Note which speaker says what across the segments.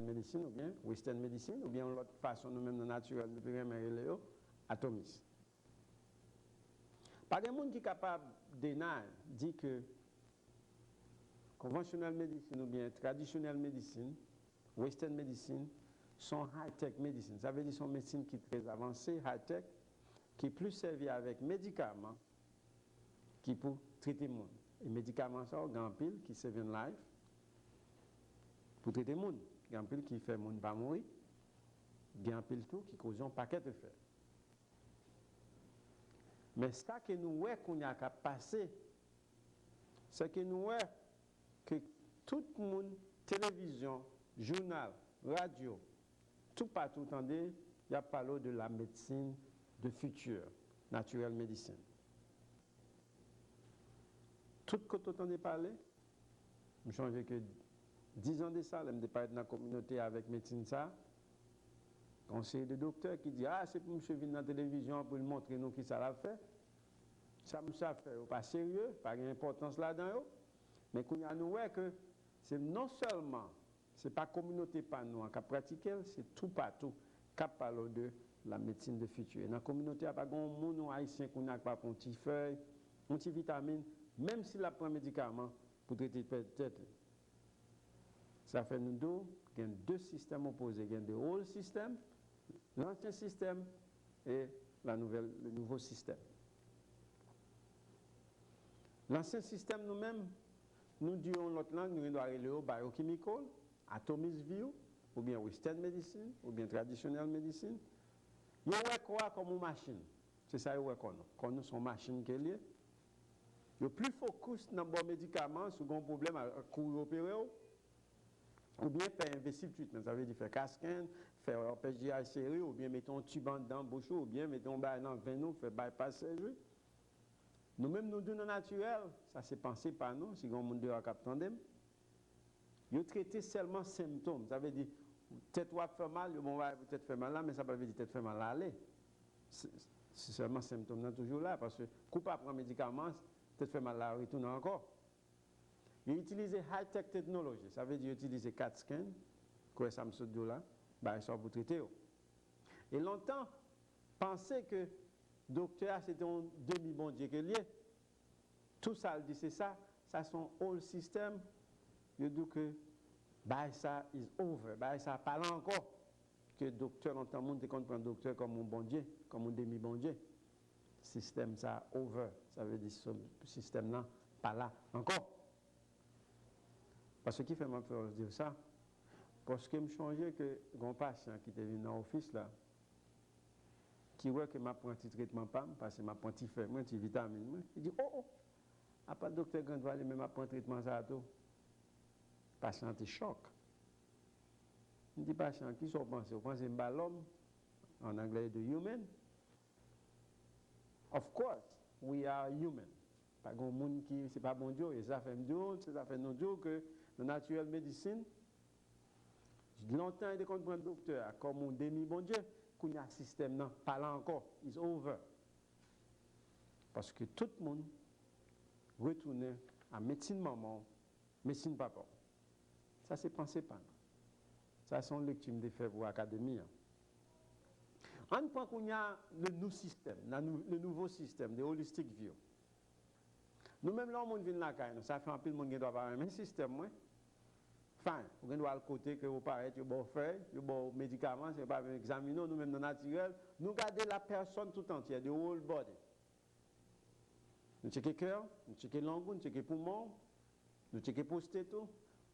Speaker 1: médecine ou bien western médecine ou bien l'autre façon nous-mêmes de naturel nous pouvons atomisme. Pas de monde qui est capable de dire que conventionnelle médecine ou bien traditionnelle médecine, western médecine, sont high-tech médecine. Ça veut dire sont médecine qui est très avancée, high-tech, qui est plus servie avec médicaments qui pour traiter le monde. Et médicaments, ça, il y a un pile qui servent life pour traiter le monde. Il y a un pile qui fait le monde pas mourir. Il y a un pile tout qui cause un paquet de fer. Mais ça que nous voyons qu'on a qu'à passer, c'est que nous voyons que tout le monde, télévision, journal, radio, tout partout, il y a parlé de la médecine de futur, naturelle médecine. Tout ce que tu entendais parler, je me change que 10 ans de ça, je me parlé dans la communauté avec médecine ça. Conseiller de docteur qui dit ah c'est pour monsieur venir dans la télévision pour lui montrer nous qui ça l'a fait. Ça fait pas sérieux, pas d'importance là-dedans. Mais qu'on a nous que c'est non seulement c'est pas communauté pas nous qui pratique, c'est tout partout qui parle de la médecine de futur. Dans la communauté, il n'y a pas de monde haïtien qui n'a pas de petit feuille, de petit vitamine, même s'il a pris un médicament pour traiter peut-être. Ça fait nous deux systèmes opposés. Il y a le old system, l'ancien système et le nouveau système. L'ancien système nous-mêmes, nous disons notre langue, nous devons aller au biochemical, atomic view, ou bien western medicine, ou bien traditionnelle médecine. Ils ont quoi comme une machine. C'est ça qu'ils ont. Quand nous sommes machines qui est liée. Ils ont plus focus dans les médicaments, si vous avez un problème à courir opérer, ou bien faire investir tout de suite. Ça veut dire faire casquin, faire PGI serré, ou bien mettons un tube dans la bouche, ou bien mettons un bail dans le venin, faire bypass surgery. Nous-mêmes, nous donnons naturel, ça c'est pensé par nous, si on monde a capté. Ils traitent seulement symptômes. Ça veut dire, tête fait mal, bon, peut-être fait mal là, mais ça ne veut pas dire tête fait mal là, aller. C'est seulement symptômes toujours là, parce que quand on prend un médicament, tête fait mal là, retourne encore. Ils utilisent high-tech technologie, ça veut dire utiliser 4 scans, quoi ça me saute de là, bah, ça pour traiter. Et longtemps, penser que docteur c'était un demi-bon Dieu que lié. Tout ça, dit c'est ça son whole system. Il dit que bah, ça is over, bah, ça parle encore. Que docteur, longtemps, le monde comprend docteur comme un bon Dieu, comme un demi-bon Dieu. Système ça over, ça veut dire ce système là, pas là encore. Parce que qui fait ma faire dire ça? Parce que me changeait que un patient qui était venu dans l'office là, qui voit que m'a pris un petit traitement PAM, parce que m'a pris un petit fer, un petit vitamine, il dit oh, à part le docteur Grandval, il m'a pris un traitement ça à tout. Le patient est choc. Il dit patient, qui sont pensés? Vous pensez que l'homme, en anglais de human? Of course, we are human. Pas grand monde qui, c'est pas bon Dieu, et ça fait nous dire que la naturelle médecine, longtemps, il comprend le docteur comme un demi-bon Dieu, qu'il y a un système, non, pas là encore, it's over. Parce que tout le monde retourne à médecine maman, médecine papa. Ça, c'est pensé pas. Ça, c'est une lecture de fait pour l'académie. On prend qu'il y a le nouveau système, le holistic view. Nous-mêmes, là, on vient de la caille, ça fait un peu de monde qui doit avoir un même système. Enfin, vous doit le côté que vous parlez, vous avez fait, vous avez médicaments, c'est pas examiner, nous-mêmes, dans le naturel, nous gardons la personne tout entière, the whole body. Nous checkons le cœur, nous checkons l'angle, nous checkons le poumon, nous checkons le prostate,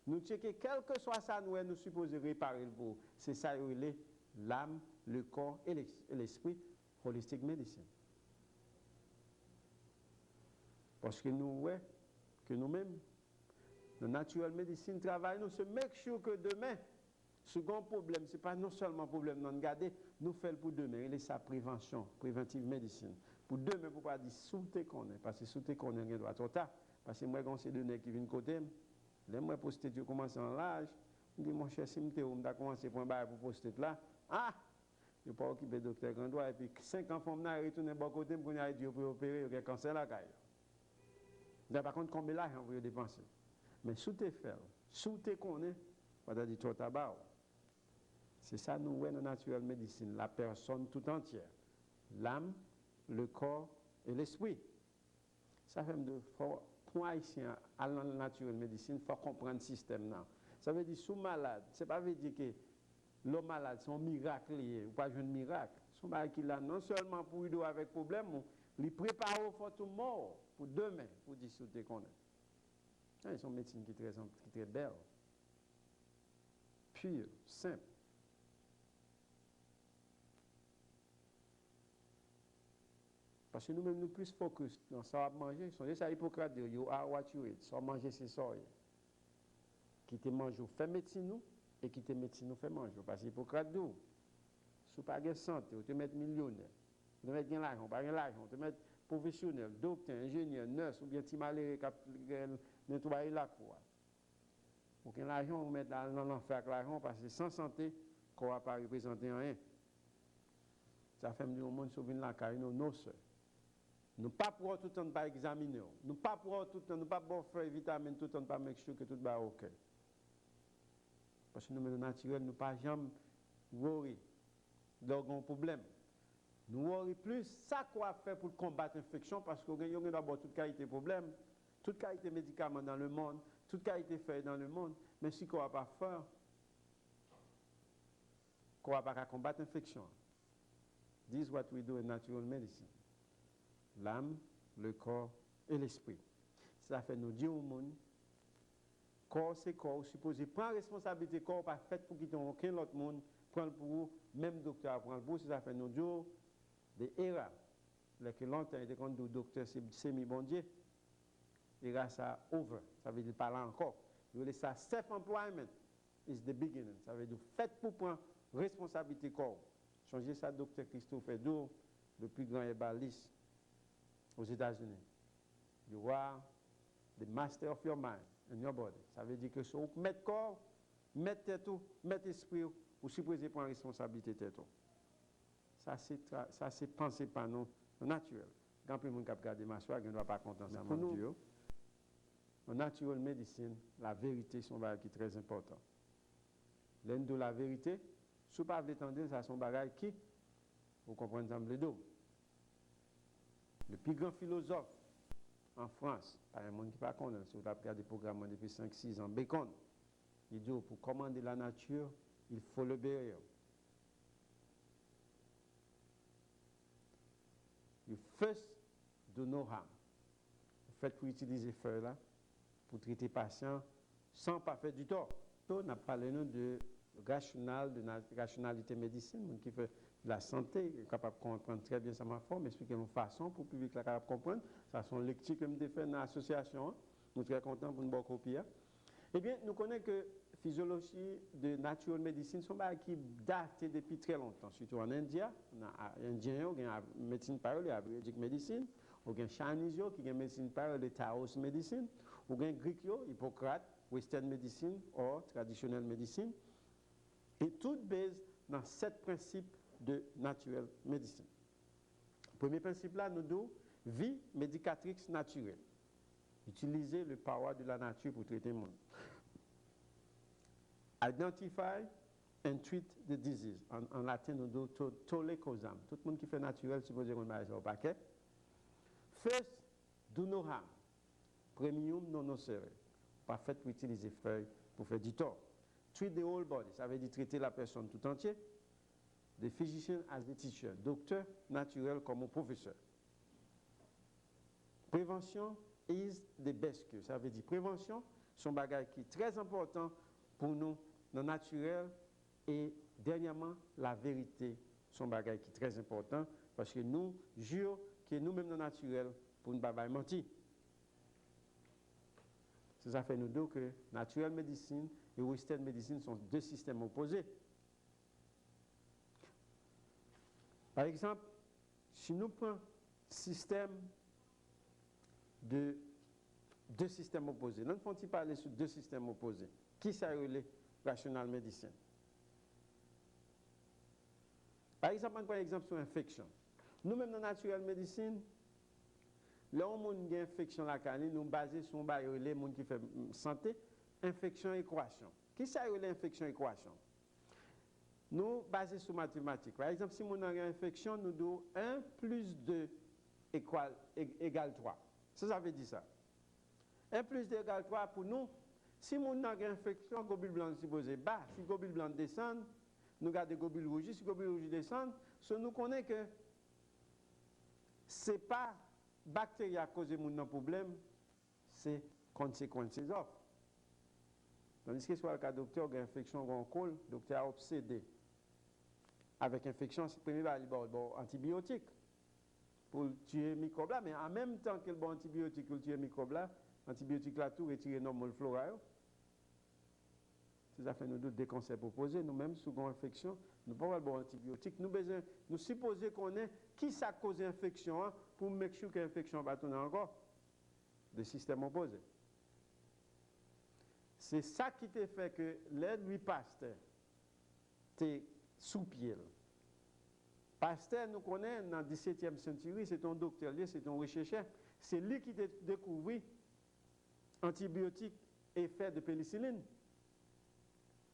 Speaker 1: nous checkons quel que soit ça, nous supposons réparer le beau. C'est ça, l'âme, le corps et l'esprit, holistic medicine. Parce que nous, ouais, que nous-mêmes, la naturelle médecine travaille, nous se make sure que demain, second problème, ce n'est pas non seulement un problème non gardé, nous faisons pour demain, il est sa prévention, préventive médecine. Pour demain, pour pas dire sous-té qu'on est, parce que sous-té qu'on est, il doit trop tard. Parce que moi, quand c'est donné qui viennent côté, les moi poster, tu commences en l'âge, je dis, mon cher, si je vais commencer pour un bail pour poster là, ah, je ne vais pas occuper le docteur Grandois, et puis 5 enfants, je retourner de bon côté, pour aller Dieu pour opérer, il y a cancer là, par contre, combien d'argent vous dépenser? Mais sous tes faire, sous tes connaîts, pas dire trop tabac. C'est ça nous voyons dans la naturelle médecine, la personne tout entière. L'âme, le corps et l'esprit. Ça fait de pour haïtien à la naturelle médecine, il faut comprendre le système là. Ça veut dire sous malade, c'est pas veut dire que l'homme malade c'est un miracle lié, ou pas un miracle. Son malade qui là non seulement pour lui avec problème, il prépare pour tout mort pour demain pour discuter qu'on est. C'est une médecine qui est très belle, pure, simple. Parce que nous-mêmes, nous plus focus dans ça à manger. C'est ça Hippocrate dit, you are what you eat. Ça manger, c'est ça. Qui te mange, fait médecine nous, et qui te médecine nous fait manger. Parce que Hippocrate dit, si tu n'as pas de santé, tu te mets millionnaire, tu te mets de l'argent, pas de l'argent, tu te mets professionnel, docteur, ingénieur, nurse, ou bien tu malheureux qui nettoyer la cour. Pour que l'argent, on met dans l'enfer avec l'argent, parce que sans santé, qu'on ne va pas représenter rien. Ça fait que le monde sauve la carrière, nos soeurs. Nous pas pour tout le temps pas examiner, nous pas pour tout le temps, nous pas pour faire vitamines tout le temps pas make sure que tout va ok. Parce que nous sommes naturels, nous pas jamais worry d'un problème. Nous worry plus ça quoi faire pour combattre l'infection parce que nous avons d'abord toute qualité de problème, toute qualité de médicaments dans le monde, toute qualité de fait dans le monde, mais si qu'on va pas faire, qu'on va pas combattre l'infection. This is what we do in natural medicine. L'âme, le corps et l'esprit. Ça fait nous dire au monde, corps c'est corps, supposé prendre responsabilité corps pas fait pour quitter aucun autre monde, prendre pour vous, même docteur prendre pour vous, ça fait nous dire des erreurs. Là que longtemps était quand le docteur c'est semi-bon Dieu. Era ça over, ça veut dire pas là encore. Vous voulez ça self-employment is the beginning. Ça veut dire fait pour prendre responsabilité corps. Changer ça docteur Christophe Edo, le plus grand herbaliste aux États-Unis. You are the master of your mind and your body. Ça veut dire que si vous mettez corps, mettez tout, mettez esprit, vous supposez prendre responsabilité de tout. Ça c'est pensé par nous naturel. Quand plus de monde qui regarde ma soeur, ne doit pas content ça. Pour nous, en natural medicine, la vérité c'est un bagage qui est très important. L'un de la vérité, si vous ne pouvez pas entendre, ça c'est un bagage qui, vous comprenez ça, les deux. Le plus grand philosophe en France, par un monde qui ne pas connaît, si vous regardez des programmes depuis 5-6 ans, Bacon, il dit pour commander la nature, il faut l'obéir. You first do no harm. Vous faites pour utiliser feuille là, pour traiter patient sans pas faire du tort. On a parlé de rationalité médecine, qui fait la santé, capable de comprendre très bien sa forme, expliquer une façon pour le public là capable de comprendre. Ça sont lectures que nous fait dans l'association. Nous sommes très contents pour nous bonne copie. Eh bien, nous connaissons que la physiologie de natural medicine sont qui datent depuis très longtemps, surtout en Inde. On a Indien qui a médecine par la Vedic medicine, ou bien Chinese qui a médecine par le Taoist medicine, ou bien Greek Hippocrate, Western medicine ou traditional medicine. Et toutes basées dans 7 principes de natural medicine. Le premier principe là, nous disons vie médicatrice naturelle. Utiliser le pouvoir de la nature pour traiter le monde. Identify and treat the disease. En latin, nous disons tolle causam. Tout le monde qui fait naturel, supposé qu'on a au paquet. First, do no harm. Premium non nocere. Pas fait pour utiliser feuilles pour faire du tort. Treat the whole body, ça veut dire traiter la personne tout entière. The physician as a teacher, docteur naturel comme un professeur. Prévention is the best cure, ça veut dire prévention, c'est un bagage qui est très important pour nous, dans le naturel, et dernièrement, la vérité, c'est un bagage qui est très important, parce que nous jurons que nous-mêmes dans le naturel, pour ne pas mentir. Ça fait nous dire que natural medicine et western medicine sont deux systèmes opposés. Par exemple, si nous prenons le système de deux systèmes opposés, nous ne parler sur deux systèmes opposés. Qui s'appelle rational medicine? Par exemple, on prend un exemple sur l'infection. Nous-mêmes dans la natural medicine, là où on a une infection la canine, nous basons sur les gens qui font santé, infection et équation. Qui s'appelle l'infection et équation? nous basons sur mathématiques. Par exemple, si on a une infection, nous donnons 1 plus 2 égale 3. Ça veut dire ça. 1 plus 2 égale 3 pour nous. Si on a une infection, le globule blanc est supposé bas. Si le globule blanc descend, nous gardons le globule rouge. Si le globule rouge descend, nous connaissons que ce n'est pas bactérie à cause de mon problème, c'est conséquences of. Tandis que soit le cas docteur a une infection ou un col, le docteur a obsédé. Avec infection, c'est premier va bon antibiotique pour tuer les microbes là, mais en même temps que le bon antibiotique pour tuer les microbes là, l'antibiotique là tout retire normal flora. C'est ça fait nous d'autres des conseils proposés, nous-mêmes sous une infection, nous pas le bon antibiotique, nous supposons qu'on est qui ça cause l'infection hein, pour make sure que l'infection va tourner encore. Le système opposé. C'est ça qui t'a fait que l'aide lui Pasteur t'es sous pied. Pasteur nous connaît dans la 17e century, c'est un docteur, c'est un chercheur, c'est lui qui a découvert antibiotiques effet de pénicilline.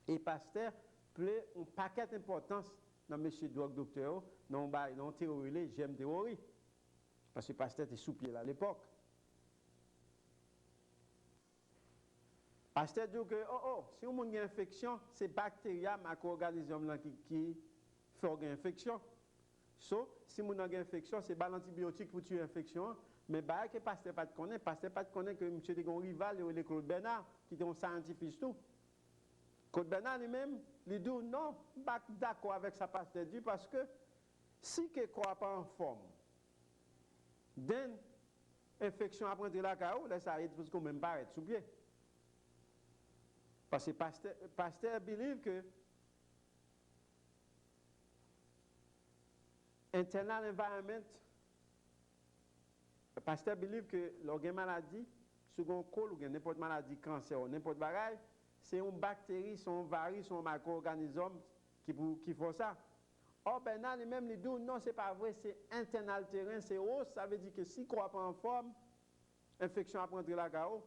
Speaker 1: Et Pasteur plaît un paquet d'importance dans monsieur docteur, dans la théorie, j'aime théorie. Parce que Pasteur était sous pied là à l'époque. Pasteur dit que, si on a une infection, c'est bactéries, macro-organismes qui font une infection. Si on a une infection, c'est pas l'antibiotique pour tuer l'infection. Mais que Pasteur pas de connaître, Pasteur pas de connaître que M. est un rival, il est Claude Bernard, qui est un scientifique tout. Claude Bernard lui-même, il dit non, pas d'accord avec ça, Pasteur dit, parce que si que croit pas en forme, d'une infection après de la chaos, là ça arrive parce qu'on même pas être sous pied. Parce que Pasteur believe que internal environment, Pasteur believe que l'organe maladie, second col ou n'importe maladie, cancer ou n'importe bagaille, c'est une bactérie, son virus, son macro-organisme qui font ça. Or, Bernard lui-même lui dit non, c'est pas vrai, c'est internal terrain, c'est haut, ça veut dire que si croit pas en forme, infection après entrer la chaos.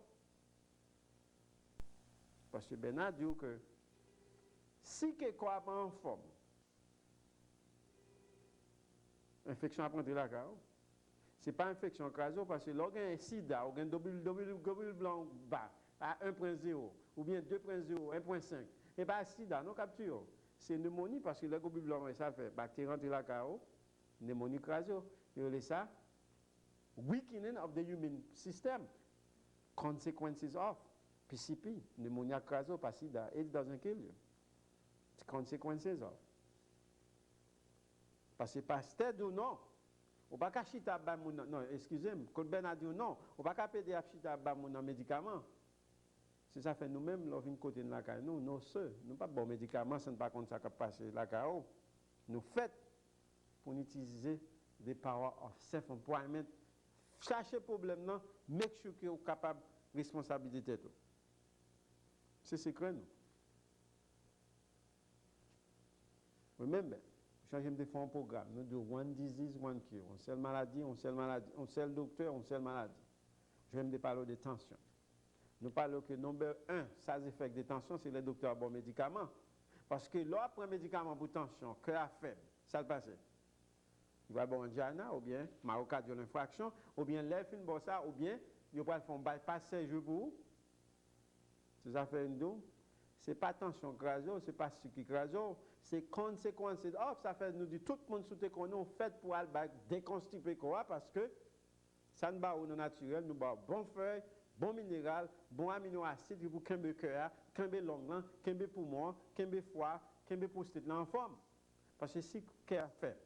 Speaker 1: Parce que Bernard dit que si que croit pas en forme, infection après entrer la chaos, ce n'est pas infection craso parce que l'organe est sida, l'organe globule blanc bas, à 1.0, ou bien 2.0, 1.5, et pas sida, non capture. C'est pneumonie parce que le globule blanc, ça fait bactérie entre la chaos, pneumonie craso. Et ça, weakening of the human system, consequences of. PCP, pneumonia craso, pas sida, it doesn't kill you. It's consequences of. Parce que Pasteur dit non. On ne peut pas chita non, excusez-moi, Claude Bernard dit non. On ne peut pas péder à chita un médicament. C'est ça fait nous-mêmes, nous venons côté de la caille, nous seuls, nous pas bon médicament, ce n'est pas comme ça que passe la caille. Nous faisons pour utiliser des powers of self-employment. Chercher le problème, non, make sure que vous êtes capable de responsabilité. C'est secret, nous. Remember, changer de faire un programme. Nous disons one disease, one cure. On seule maladie, on seul docteur, on seule maladie. Je vais me parler de tension. Nous parlons que numéro 1, ça effet de tension, c'est le docteur bon médicament. Parce que là, après un médicament pour tension, cœur faible, ça le passe. Il va avoir un diana, ou bien myocardial infraction, ou bien l'elfine bossa, ou bien il va faire un bypass 16 jours pour. C'est ça fait une double. Ce n'est pas tension craso, ce n'est pas ce qui craso, c'est conséquences. Ça fait nous dire tout le monde sous qu'on a fait pour aller déconstiper quoi parce que ça ne va pas au naturel, nous avons bon feuille, bon minéral, bon aminoacide pour qu'un cœur, qu'un langue, qu'un poumon, qu'un foie, qu'un prostate en forme. Parce que si cœur fait,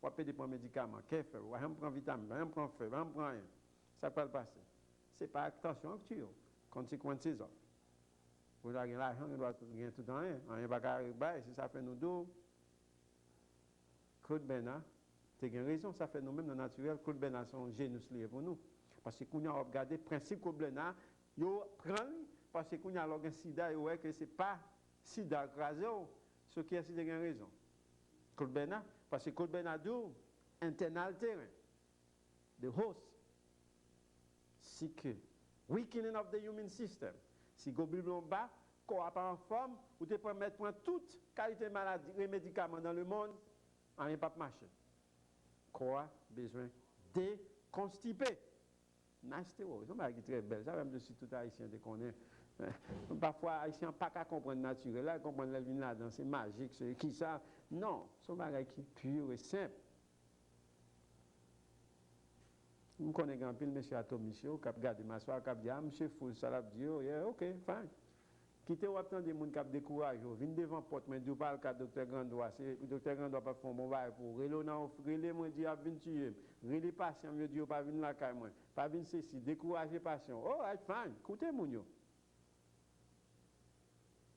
Speaker 1: on peut prendre médicaments, cœur fait, on prend vitamine, on prend feu, on prend rien. Ça peut le passer. Ce n'est pas attention que tu as. Conséquences. Vous avez l'argent, vous doit gagner tout le temps. On n'est pas carré, si ça fait nous deux. Claude Bernard, tu as raison, ça fait nous-mêmes, le naturel. Claude Bernard, c'est un génus lié pour nous. Parce que quand on a regardé le principe Claude Bernard, il prend, parce que quand on a un sida, il voit que ce n'est pas sida crasé, ce qui est sida a raison. Claude Bernard, parce que Claude Bernard dit, internal terrain, the host, c'est que weakening of the human system. Si globule blanc bas, corps pas en forme, ou te permettre de prendre toute qualité de maladie et médicaments dans le monde, rien pas marcher. Corps a besoin de constiper. Nastéo, c'est très belle. Ça même si tout haïtien te connaît. Parfois haïtien pas qu'à comprendre naturel, là comprendre la vie là-dedans, c'est magique, c'est qui ça? Non, c'est un bagage qui est pur et simple. Je connais un peu monsieur Atom Michel, qui a regardé ma soeur, qui a dit, ah, monsieur Fou, ça l'a dit, oh, yeah, ok, fine. Quittez ou attendez des gens qui ont découragé, venez devant porte, mais du parle le docteur Grandois, c'est le docteur Grandois pas faire un bon bail pour relé moi dit a venir tuer, relé patient me dit pas venir la caille moi, pas venir ceci, décourager patient. Oh, right, fine, écoutez mon yo.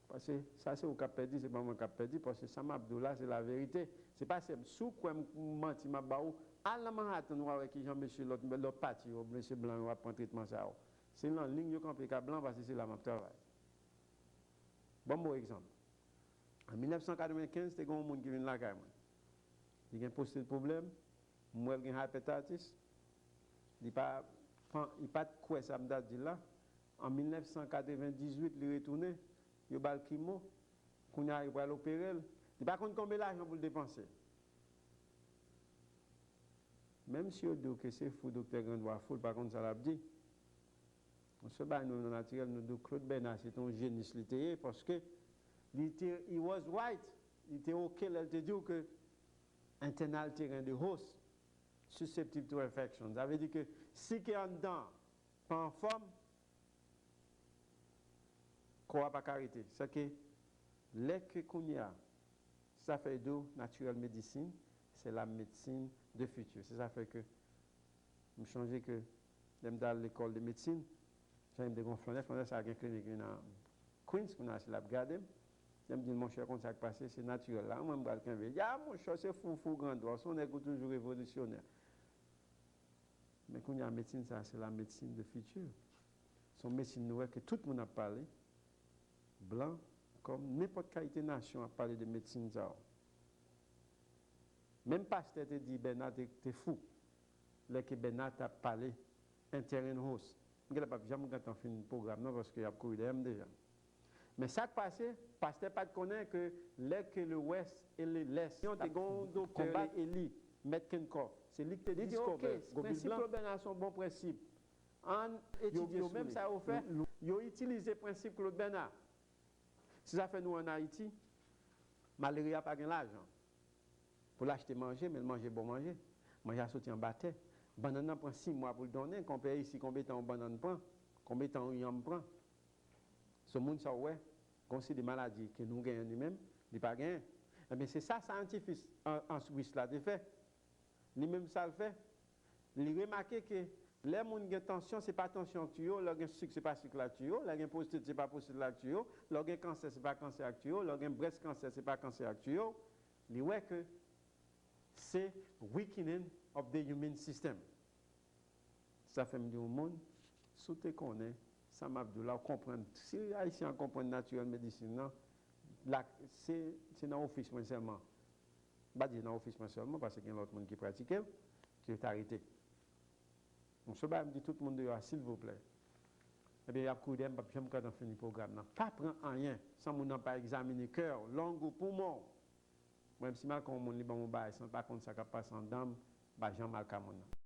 Speaker 1: Parce que ça c'est au cap perdu, c'est pas moi cap perdu parce que Sam Abdullah c'est la vérité. C'est pas c'est sous quoi menti m'a baou à la Manhattan avec qui Jean-Monsieur l'autre parti, monsieur Blanc va prendre traitement ça. C'est en ligne yo campé ka blanc parce que c'est là m'a travail. Bon exemple. En 1995, c'était un monde qui vient là, il a posé le problème, moi j'ai une hépatitis, il n'a pas de quoi ça me dit là. En 1998, il est retourné, il a eu le chimo, il a l'opérer, il n'a pas combien d'argent pour le dépenser. Même si on dit que c'est fou, docteur Grandois, fou, par contre, ça l'a dit. On se bat nous naturel, nous dit Claude Bernard, c'est un génie littéraire parce que he was right. Il était OK, il te dit que internal terrain de host susceptible to infection. Ça veut dire que si qui est en dedans, pas en forme, qu'on va pas arrêter. C'est que les que qu'on y a, ça fait d'eau naturelle médecine, c'est la médecine de futur. C'est ça fait que je change que j'aime dans l'école de médecine. J'aime des gonflonneurs, ça a une clinique dans Queens, qu'on a la garde. J'aime dire mon cher, comme ça passé, c'est naturel. Là, moi, je me dis, ah, mon cher, c'est fou, grand droit, on est toujours révolutionnaire. Mais quand il y a la médecine, ça, c'est la médecine de futur. C'est une médecine nouvelle que tout le monde a parlé, blanc, comme n'importe quelle nation a parlé de médecine. Ça. Même pasteur te dit, Bernard, t'es fou. Là que Bernard t'a parlé, interne host. Je ne vais pas jamais quand on fait un programme, non, parce qu'il y a couru déjà. Mais ça qui passe, pasteur pas connaît que l'Ouest et l'Est, ils ont des docteurs Eli, Metcalfe. C'est lui qui te dit, ok, ce principe Claude sont bons principes. En étudiant, même ça a fait, ils ont utilisé le principe Claude Bernard. Si ça fait nous en Haïti, malgré n'a pas l'argent pour l'acheter manger, mais le manger bon manger. Manger à sortir en bâtard. Banane prend 6 mois pour le donner, qu'on paye ici combien de temps banane prend, combien de temps yam prend. Ce monde ça ouais, quand c'est des maladies que nous gagnons nous-mêmes, il pas gain. Mais c'est ça scientifique en Suisse là de fait. Lui-même ça le fait. Il remarque que les gens qui ont tension, ce n'est pas tension actuelle, leur sucre, ce n'est pas sucre actuel, leur prostate, ce n'est pas prostate actuelle, leur cancer, ce n'est pas cancer actuel, leur breast cancer, ce n'est pas cancer actuel. Il voit que c'est weakening of the human system. Ça fait me dire au monde, si tu connais, Sam Abdullah, comprendre. Si les Haïtiens comprennent naturel médecine, c'est dans l'office seulement. Je ne dis pas dans l'office seulement parce qu'il y a d'autres gens qui pratiquent, qui est arrêté. Donc, ce que je dis tout le monde, s'il vous plaît. Eh bien, il y a beaucoup de gens qui ont fini le programme. Pas prendre rien sans qu'on pas examiner cœur, langue ou poumon. Même si mal comme on lit mon bail, sans pas contre ça qui passe en dame, bah j'en mal comme on.